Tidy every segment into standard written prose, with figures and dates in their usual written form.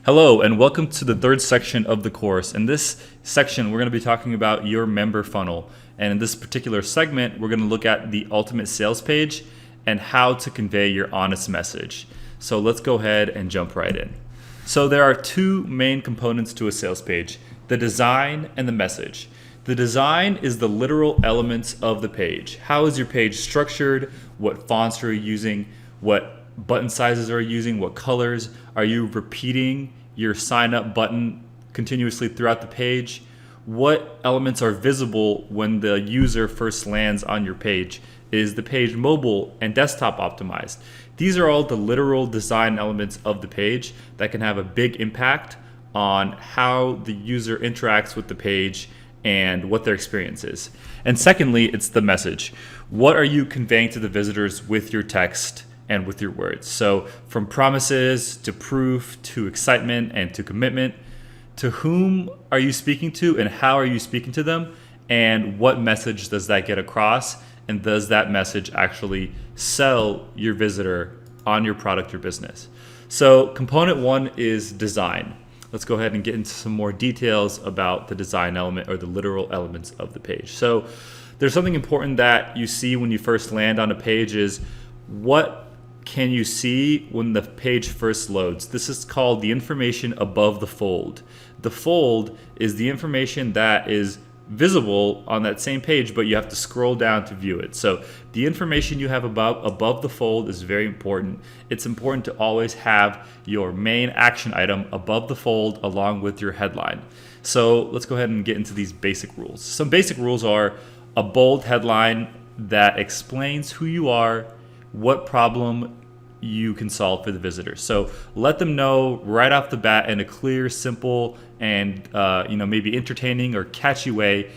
Hello, and welcome to the third section of the course. In this section, we're going to be talking about your member funnel. And in this particular segment, we're going to look at the ultimate sales page and how to convey your honest message. So let's go ahead and jump right in. So there are two main components to a sales page, the design and the message. The design is the literal elements of the page. How is your page structured? What fonts are you using? What button sizes are you using? What colors? Are you repeating your sign up button continuously throughout the page? What elements are visible when the user first lands on your page? Is the page mobile and desktop optimized? These are all the literal design elements of the page that can have a big impact on how the user interacts with the page and what their experience is. And secondly, it's the message. What are you conveying to the visitors with your text and with your words? So from promises to proof to excitement and to commitment, to whom are you speaking to and how are you speaking to them? And what message does that get across? And does that message actually sell your visitor on your product or business? So component one is design. Let's go ahead and get into some more details about the design element or the literal elements of the page. So there's something important that you see when you first land on a page is what can you see when the page first loads? This is called the information above the fold. The fold is the information that is visible on that same page, but you have to scroll down to view it. So the information you have above the fold is very important. It's important to always have your main action item above the fold along with your headline. So let's go ahead and get into these basic rules. Some basic rules are a bold headline that explains who you are, what problem you can solve for the visitor. So let them know right off the bat in a clear, simple, and maybe entertaining or catchy way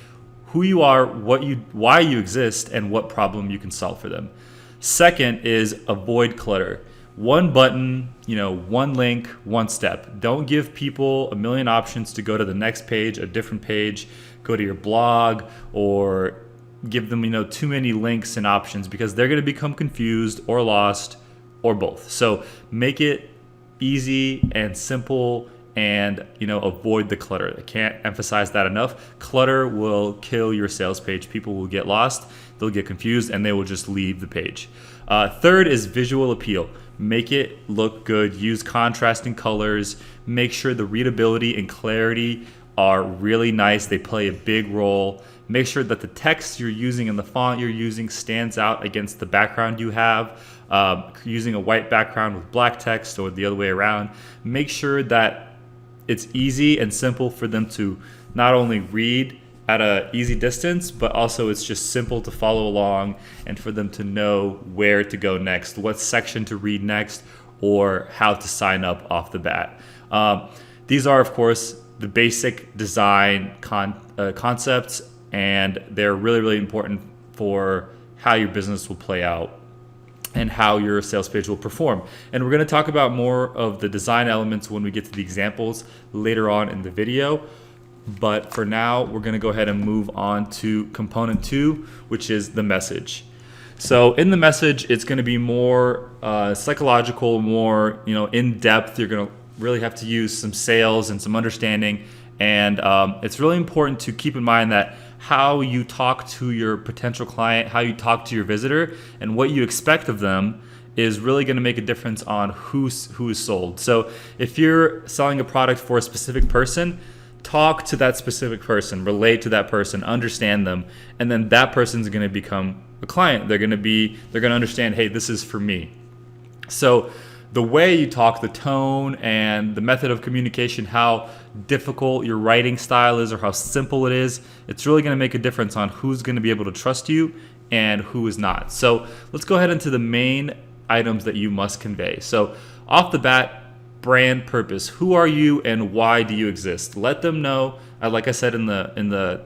who you are, why you exist, and what problem you can solve for them. Second is avoid clutter. One button, one link, one step. Don't give people a million options to go to the next page, a different page, go to your blog, or give them too many links and options because they're going to become confused or lost or both. So make it easy and simple and avoid the clutter. I can't emphasize that enough. Clutter will kill your sales page. People will get lost, they'll get confused, and they will just leave the page. Third is visual appeal. Make it look good. Use contrasting colors. Make sure the readability and clarity are really nice. They play a big role. Make sure that the text you're using and the font you're using stands out against the background you have. Using a white background with black text or the other way around. Make sure that it's easy and simple for them to not only read at an easy distance, but also it's just simple to follow along and for them to know where to go next, what section to read next, or how to sign up off the bat. These are, of course, the basic design concepts, and they're really, really important for how your business will play out and how your sales page will perform. And we're going to talk about more of the design elements when we get to the examples later on in the video. But for now, we're going to go ahead and move on to component two, which is the message. So in the message, it's going to be more psychological, more in depth. You're going to really have to use some sales and some understanding. And it's really important to keep in mind that how you talk to your potential client, how you talk to your visitor, and what you expect of them is really going to make a difference on who is sold. So if you're selling a product for a specific person, talk to that specific person, relate to that person, understand them, and then that person's going to become a client. They're going to understand, hey, this is for me. So the way you talk, the tone, and the method of communication, how difficult your writing style is or how simple it is, it's really going to make a difference on who's going to be able to trust you and who is not. So let's go ahead into the main items that you must convey. So off the bat, brand purpose. Who are you and why do you exist? Let them know, like I said in the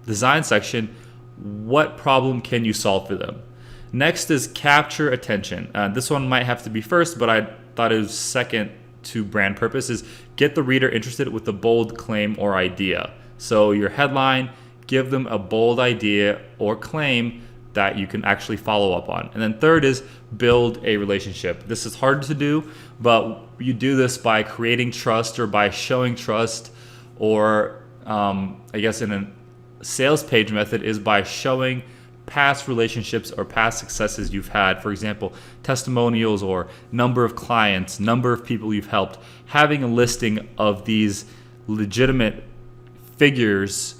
design section, what problem can you solve for them? Next is capture attention. This one might have to be first, but I thought it was second to brand purpose, is get the reader interested with a bold claim or idea. So your headline, give them a bold idea or claim that you can actually follow up on. And then third is build a relationship. This is hard to do, but you do this by creating trust or by showing trust, or I guess in a sales page method is by showing past relationships or past successes you've had. For example, testimonials or number of clients, number of people you've helped. Having a listing of these legitimate figures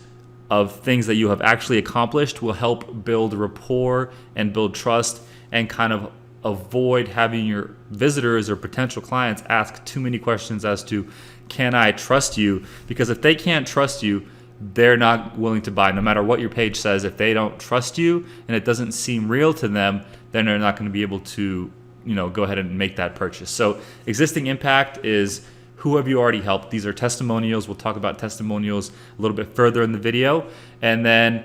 of things that you have actually accomplished will help build rapport and build trust, and kind of avoid having your visitors or potential clients ask too many questions as to, can I trust you? Because if they can't trust you, they're not willing to buy. No matter what your page says, if they don't trust you and it doesn't seem real to them, then they're not going to be able to, go ahead and make that purchase. So existing impact is, who have you already helped? These are testimonials. We'll talk about testimonials a little bit further in the video. And then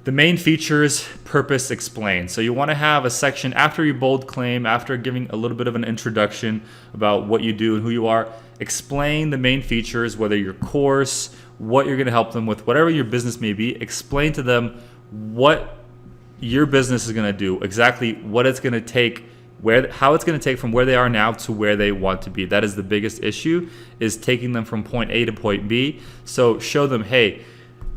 the main features, purpose, explain. So you want to have a section after your bold claim, after giving a little bit of an introduction about what you do and who you are. Explain the main features, whether your course, what you're going to help them with, whatever your business may be. Explain to them what your business is going to do, exactly what it's going to take, how it's going to take from where they are now to where they want to be. That is the biggest issue, is taking them from point A to point B. So show them, hey,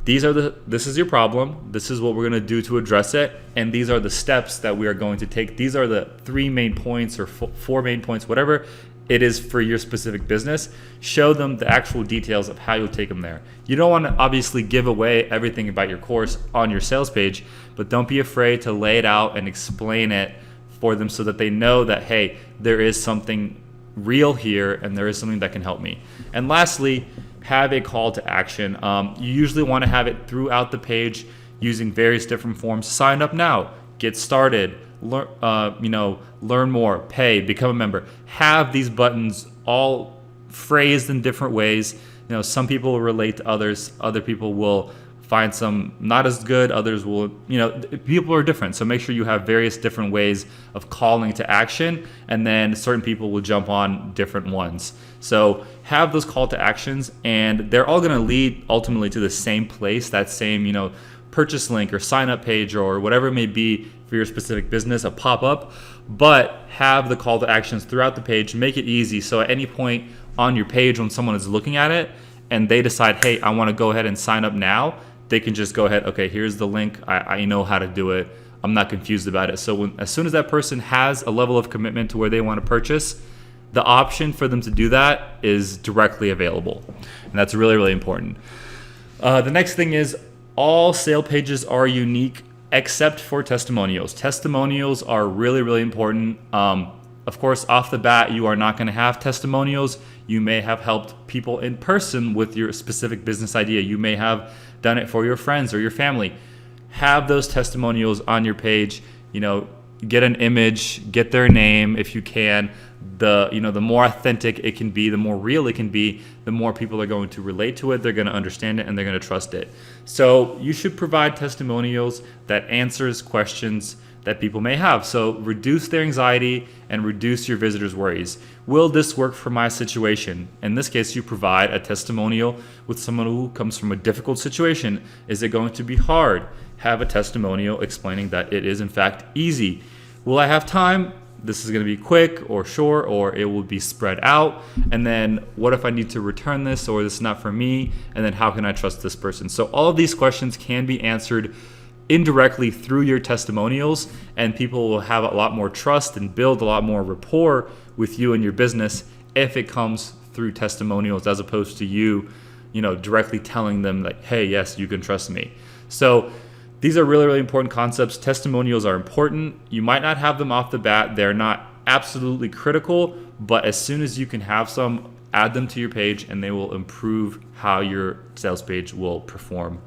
this is your problem. This is what we're going to do to address it. And these are the steps that we are going to take. These are the 3 main points or 4 main points, whatever it is for your specific business. Show them the actual details of how you'll take them there. You don't want to obviously give away everything about your course on your sales page, but don't be afraid to lay it out and explain it for them so that they know that, hey, there is something real here and there is something that can help me. And lastly, have a call to action. You usually want to have it throughout the page using various different forms. Sign up now, get started, learn more, pay, become a member. Have these buttons all phrased in different ways. Some people will relate to others. Other people will find some not as good. Others will, people are different. So make sure you have various different ways of calling to action, and then certain people will jump on different ones. So have those call to actions, and they're all going to lead ultimately to the same place, that same, purchase link or sign up page or whatever it may be for your specific business, a pop-up. But have the call to actions throughout the page. Make it easy. So at any point on your page when someone is looking at it and they decide, hey, I want to go ahead and sign up now, they can just go ahead, okay, here's the link. I know how to do it. I'm not confused about it. So as soon as that person has a level of commitment to where they want to purchase, the option for them to do that is directly available. And that's really, really important. The next thing is, all sale pages are unique except for testimonials. Testimonials are really, really important. Of course, off the bat, you are not going to have testimonials. You may have helped people in person with your specific business idea. You may have done it for your friends or your family. Have those testimonials on your page. Get an image, get their name if you can. The more authentic it can be, the more real it can be, the more people are going to relate to it, they're going to understand it, and they're going to trust it. So you should provide testimonials that answers questions that people may have. So reduce their anxiety and reduce your visitors' worries. Will this work for my situation? In this case, you provide a testimonial with someone who comes from a difficult situation. Is it going to be hard? Have a testimonial explaining that it is in fact easy. Will I have time? This is going to be quick or short, or it will be spread out. And then what if I need to return this, or this is not for me? And then how can I trust this person? So all of these questions can be answered indirectly through your testimonials, and people will have a lot more trust and build a lot more rapport with you and your business if it comes through testimonials, as opposed to you directly telling them like, hey, yes, you can trust me. So these are really, really important concepts. Testimonials are important. You might not have them off the bat. They're not absolutely critical, but as soon as you can have some, add them to your page, and they will improve how your sales page will perform.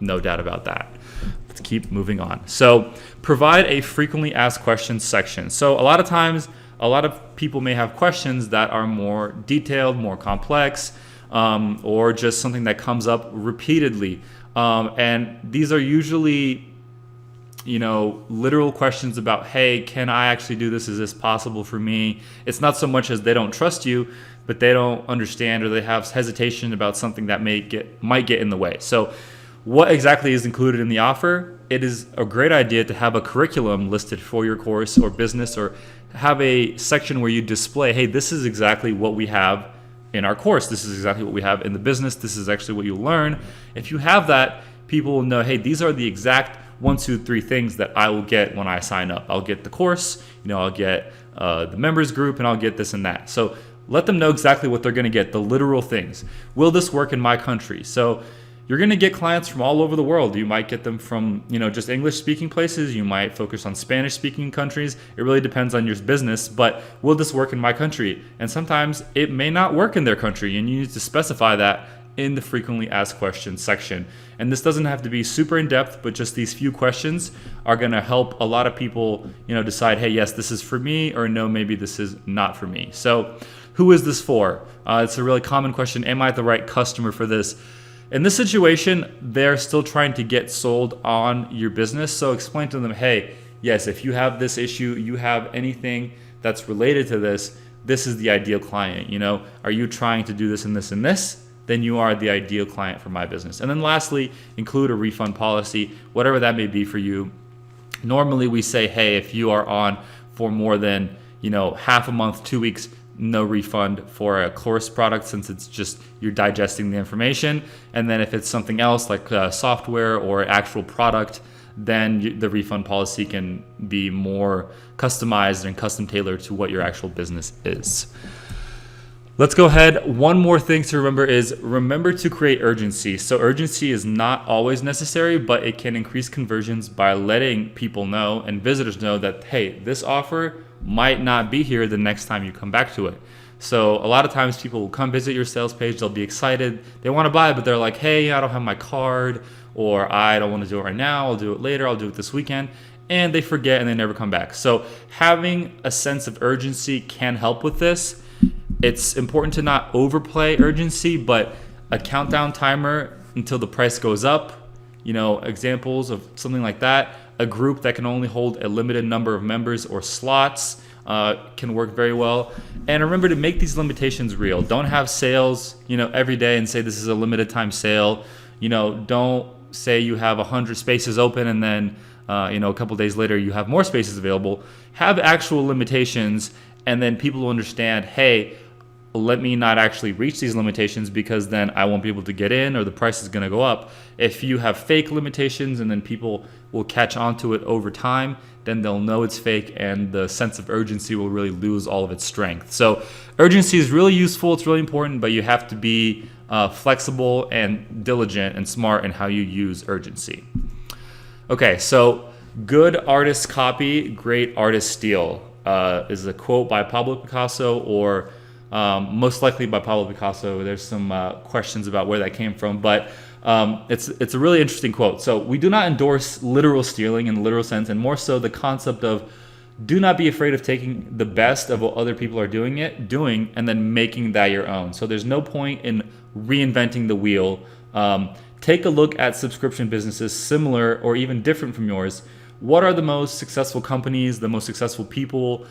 No doubt about that. Let's keep moving on. So provide a frequently asked questions section. So a lot of times, a lot of people may have questions that are more detailed, more complex, or just something that comes up repeatedly. And these are usually, literal questions about, hey, can I actually do this? Is this possible for me? It's not so much as they don't trust you, but they don't understand, or they have hesitation about something that might get in the way. So what exactly is included in the offer? It is a great idea to have a curriculum listed for your course or business, or have a section where you display, hey, this is exactly what we have in our course. This is exactly what we have in the business. This is actually what you learn. If you have that, people will know, hey, these are the exact 1, 2, 3 things that I will get when I sign up. I'll get the course, I'll get the members group, and I'll get this and that. So let them know exactly what they're going to get, the literal things. Will this work in my country? So you're going to get clients from all over the world. You might get them from, just English speaking places. You might focus on Spanish speaking countries. It really depends on your business, but will this work in my country? And sometimes it may not work in their country, and you need to specify that in the frequently asked questions section. And this doesn't have to be super in depth, but just these few questions are going to help a lot of people, decide, hey, yes, this is for me, or no, maybe this is not for me. So who is this for? It's a really common question. Am I the right customer for this? In this situation, they're still trying to get sold on your business. So explain to them, hey, yes, if you have this issue, you have anything that's related to this, this is the ideal client. Are you trying to do this and this and this? Then you are the ideal client for my business. And then lastly, include a refund policy, whatever that may be for you. Normally we say, hey, if you are on for more than, half a month, 2 weeks, no refund for a course product, since it's just you're digesting the information. And then if it's something else like software or actual product, then the refund policy can be more customized and custom tailored to what your actual business is. Let's go ahead. One more thing to remember to create urgency. So urgency is not always necessary, but it can increase conversions by letting people know and visitors know that, hey, this offer might not be here the next time you come back to it. So a lot of times people will come visit your sales page, they'll be excited, they want to buy, but they're like, hey, I don't have my card, or I don't want to do it right now, I'll do it later, I'll do it this weekend, and they forget and they never come back. So having a sense of urgency can help with this. It's important to not overplay urgency, but a countdown timer until the price goes up, examples of something like that. A group that can only hold a limited number of members or slots can work very well. And remember to make these limitations real. Don't have sales, every day and say this is a limited time sale. Don't say you have 100 spaces open and then, a couple days later you have more spaces available. Have actual limitations, and then people will understand, hey, let me not actually reach these limitations, because then I won't be able to get in, or the price is going to go up. If you have fake limitations and then people will catch on to it over time, then they'll know it's fake, and the sense of urgency will really lose all of its strength. So urgency is really useful. It's really important, but you have to be flexible and diligent and smart in how you use urgency. Okay, so good artist copy, great artist steal is a quote by Pablo Picasso, or most likely by Pablo Picasso. There's some questions about where that came from, but it's a really interesting quote. So we do not endorse literal stealing in the literal sense, and more so the concept of do not be afraid of taking the best of what other people are doing and then making that your own. So there's no point in reinventing the wheel. Take a look at subscription businesses similar or even different from yours. What are the most successful companies, the most successful people,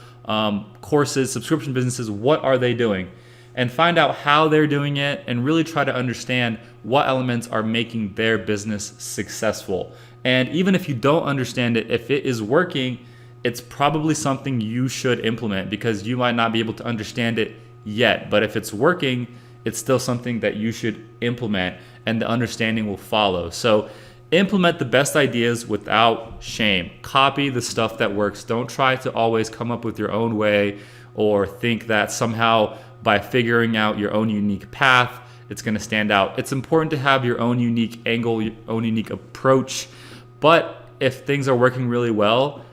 courses, subscription businesses? What are they doing? And find out how they're doing it, and really try to understand what elements are making their business successful. And even if you don't understand it, if it is working, it's probably something you should implement, because you might not be able to understand it yet. But if it's working, it's still something that you should implement, and the understanding will follow. So implement the best ideas without shame. Copy the stuff that works. Don't try to always come up with your own way, or think that somehow by figuring out your own unique path, it's going to stand out. It's important to have your own unique angle, your own unique approach. But if things are working really well,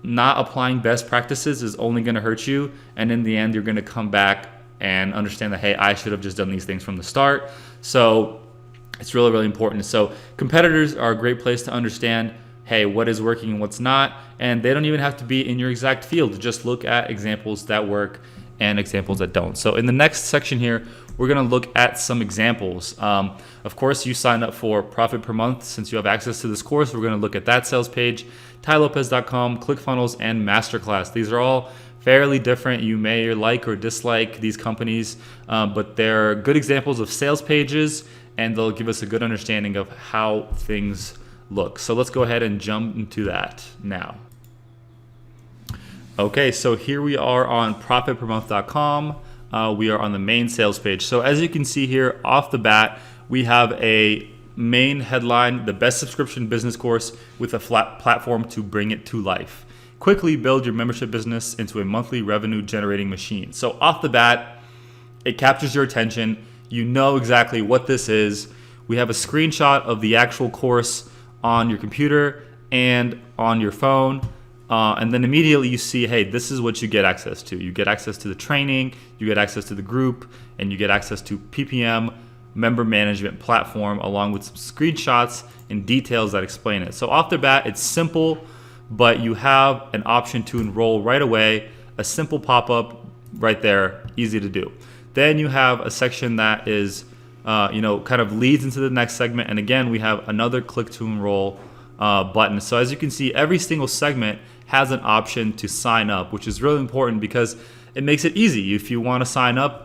not applying best practices is only going to hurt you. And in the end, you're going to come back and understand that, hey, I should have just done these things from the start. So it's really, really important. So competitors are a great place to understand, hey, what is working and what's not. And they don't even have to be in your exact field. Just look at examples that work and examples that don't. So in the next section here, we're going to look at some examples. Of course, you sign up for Profit Per Month. Since you have access to this course, we're going to look at that sales page, TaiLopez.com, ClickFunnels, and Masterclass. These are all fairly different. You may like or dislike these companies, but they're good examples of sales pages and they'll give us a good understanding of how things look. So let's go ahead and jump into that now. Okay, so here we are on profitpermonth.com. We are on the main sales page. So as you can see here off the bat, we have a main headline, the best subscription business course with a flat platform to bring it to life. Quickly build your membership business into a monthly revenue generating machine. So off the bat, it captures your attention. You know exactly what this is. We have a screenshot of the actual course on your computer and on your phone. And then immediately you see, hey, this is what you get access to. You get access to the training, you get access to the group, and you get access to PPM member management platform, along with some screenshots and details that explain it. So off the bat, it's simple, but you have an option to enroll right away, a simple pop-up right there, easy to do. Then you have a section that is, kind of leads into the next segment. And again, we have another click to enroll button. So as you can see, every single segment has an option to sign up, which is really important because it makes it easy. If you want to sign up,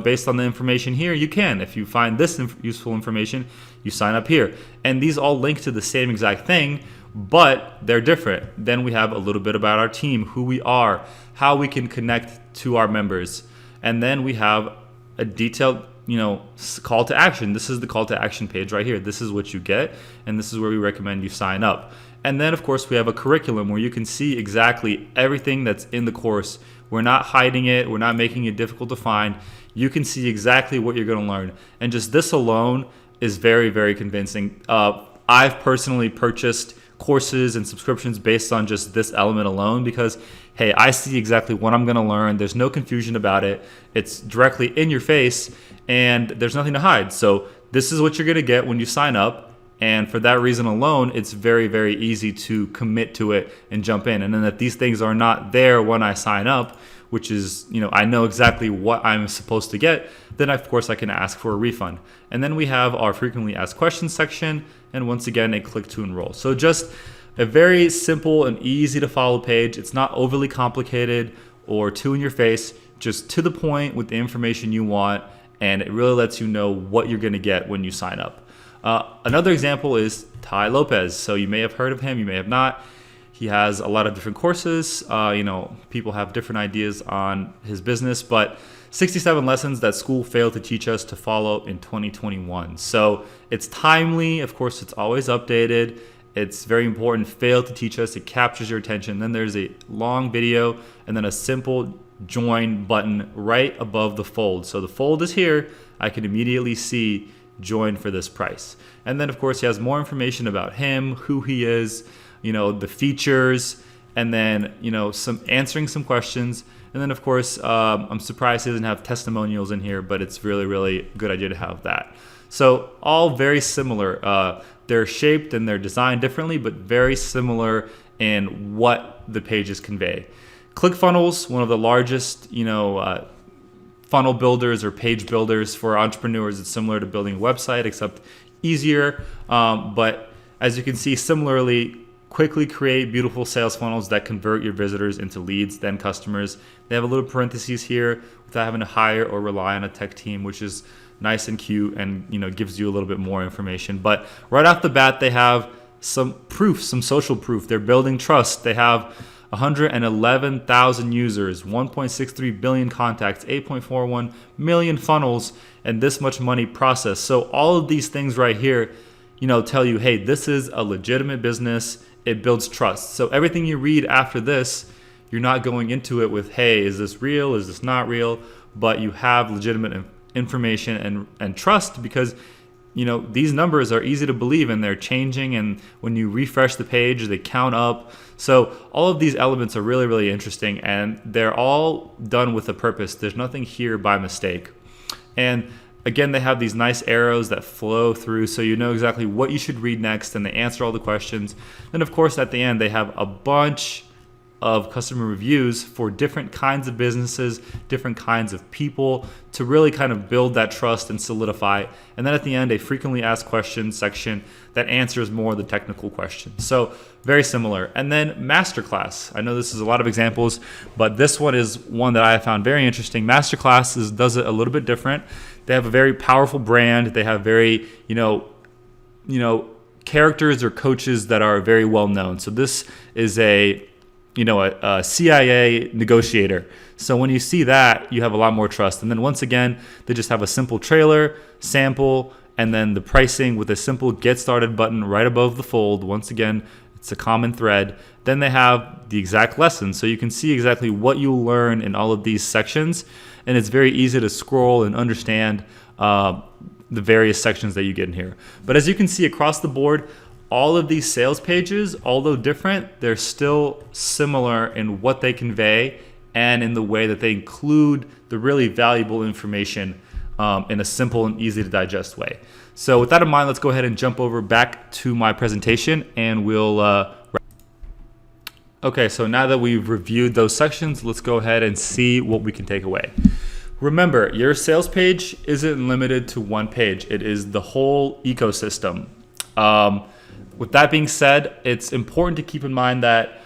based on the information here, you can. If you find this useful information, you sign up here. And these all link to the same exact thing, but they're different. Then we have a little bit about our team, who we are, how we can connect to our members. And then we have a detailed call to action. This is the call to action page right here. This is what you get, and this is where we recommend you sign up. And then of course we have a curriculum where you can see exactly everything that's in the course. We're not hiding it. We're not making it difficult to find. You can see exactly what you're going to learn. And just this alone is very, very convincing. I've personally purchased courses and subscriptions based on just this element alone because, hey, I see exactly what I'm going to learn. There's no confusion about it. It's directly in your face and there's nothing to hide. So this is what you're going to get when you sign up. And for that reason alone, it's very, very easy to commit to it and jump in. And then if these things are not there when I sign up, which is, I know exactly what I'm supposed to get, then of course I can ask for a refund. And then we have our frequently asked questions section. And once again, a click to enroll. So just a very simple and easy to follow page. It's not overly complicated or too in your face, just to the point with the information you want. And it really lets you know what you're going to get when you sign up. Another example is Tai Lopez. So you may have heard of him, you may have not. He has a lot of different courses. People have different ideas on his business, but 67 lessons that school failed to teach us to follow in 2021. So it's timely. Of course, it's always updated. It's very important. Failed to teach us. It captures your attention. Then there's a long video and then a simple join button right above the fold. So the fold is here. I can immediately see join for this price. And then of course he has more information about him, who he is, the features, and then answering some questions. And then of course I'm surprised he doesn't have testimonials in here, but it's really, really good idea to have that. So all very similar. They're shaped and they're designed differently, but very similar in what the pages convey. ClickFunnels, one of the largest funnel builders or page builders for entrepreneurs. It's similar to building a website, except easier. But as you can see, similarly, quickly create beautiful sales funnels that convert your visitors into leads, then customers. They have a little parentheses here without having to hire or rely on a tech team, which is nice and cute and gives you a little bit more information. But right off the bat, they have some proof, some social proof. They're building trust. They have 111,000 users, 1.63 billion contacts, 8.41 million funnels, and this much money processed. So all of these things right here, tell you, hey, this is a legitimate business. It builds trust. So everything you read after this, you're not going into it with, hey, is this real? Is this not real? But you have legitimate information and trust because these numbers are easy to believe and they're changing, and when you refresh the page, they count up. So all of these elements are really, really interesting, and they're all done with a purpose. There's nothing here by mistake. And again, they have these nice arrows that flow through so you know exactly what you should read next, and they answer all the questions. Then of course at the end they have a bunch of customer reviews for different kinds of businesses, different kinds of people, to really kind of build that trust and solidify. And then at the end, a frequently asked questions section that answers more of the technical questions. So very similar. And then Masterclass. I know this is a lot of examples, but this one is one that I found very interesting. Masterclass does it a little bit different. They have a very powerful brand. They have very, characters or coaches that are very well known. So this is a CIA negotiator. So when you see that, you have a lot more trust. And then once again, they just have a simple trailer, sample, and then the pricing with a simple get started button right above the fold. Once again, it's a common thread. Then they have the exact lesson. So you can see exactly what you'll learn in all of these sections. And it's very easy to scroll and understand the various sections that you get in here. But as you can see across the board, all of these sales pages, although different, they're still similar in what they convey and in the way that they include the really valuable information in a simple and easy to digest way. So with that in mind, let's go ahead and jump over back to my presentation and we'll Okay, so now that we've reviewed those sections, let's go ahead and see what we can take away. Remember, your sales page isn't limited to one page. It is the whole ecosystem. With that being said, it's important to keep in mind that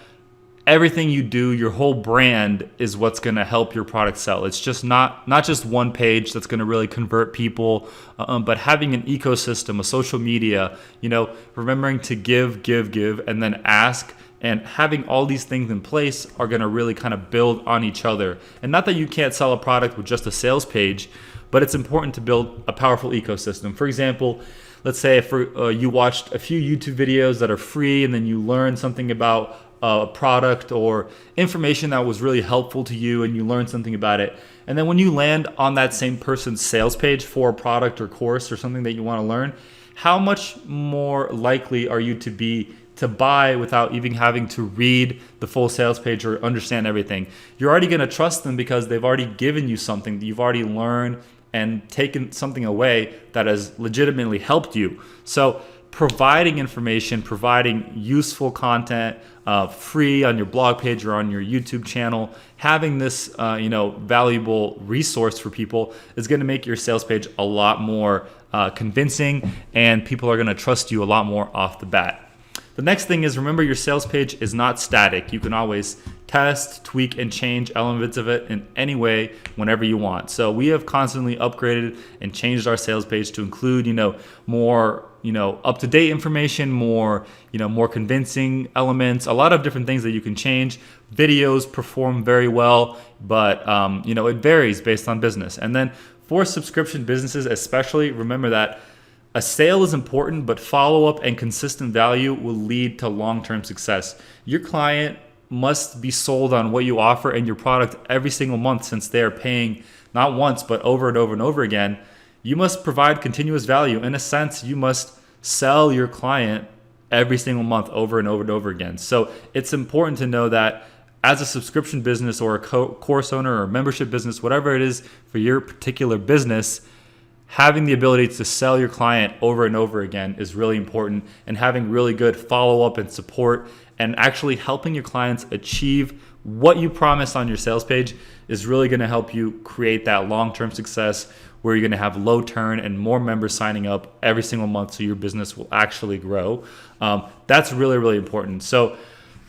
everything you do, your whole brand is what's going to help your product sell. It's just not just one page that's going to really convert people, but having an ecosystem, a social media, remembering to give, and then ask, and having all these things in place are going to really kind of build on each other. And not that you can't sell a product with just a sales page, but it's important to build a powerful ecosystem. For example, let's say if you watched a few YouTube videos that are free and then you learned something about a product or information that was really helpful to you and you learned something about it. And then when you land on that same person's sales page for a product or course or something that you want to learn, how much more likely are you to buy without even having to read the full sales page or understand everything? You're already going to trust them because they've already given you something that you've already learned and taken something away that has legitimately helped you. So providing information, providing useful content, free on your blog page or on your YouTube channel, having this valuable resource for people is going to make your sales page a lot more convincing, and people are going to trust you a lot more off the bat. The next thing is, remember, your sales page is not static. You can always test, tweak, and change elements of it in any way whenever you want. So we have constantly upgraded and changed our sales page to include, more, up-to-date information, more convincing elements, a lot of different things that you can change. Videos perform very well, but it varies based on business. And then for subscription businesses especially, remember that a sale is important, but follow-up and consistent value will lead to long-term success. Your client must be sold on what you offer and your product every single month, since they are paying not once, but over and over and over again. You must provide continuous value. In a sense, you must sell your client every single month over and over and over again. So it's important to know that as a subscription business or a course owner or membership business, whatever it is for your particular business, having the ability to sell your client over and over again is really important, and having really good follow-up and support and actually helping your clients achieve what you promised on your sales page is really going to help you create that long-term success where you're going to have low turn and more members signing up every single month, so your business will actually grow. That's really, really important. So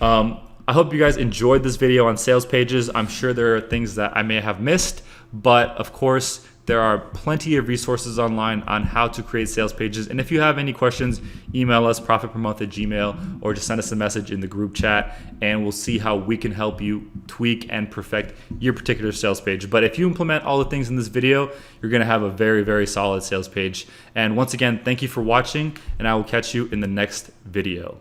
I hope you guys enjoyed this video on sales pages. I'm sure there are things that I may have missed, but of course, there are plenty of resources online on how to create sales pages. And if you have any questions, email us, profitpermonth@gmail.com, or just send us a message in the group chat, and we'll see how we can help you tweak and perfect your particular sales page. But if you implement all the things in this video, you're going to have a very, very solid sales page. And once again, thank you for watching, and I will catch you in the next video.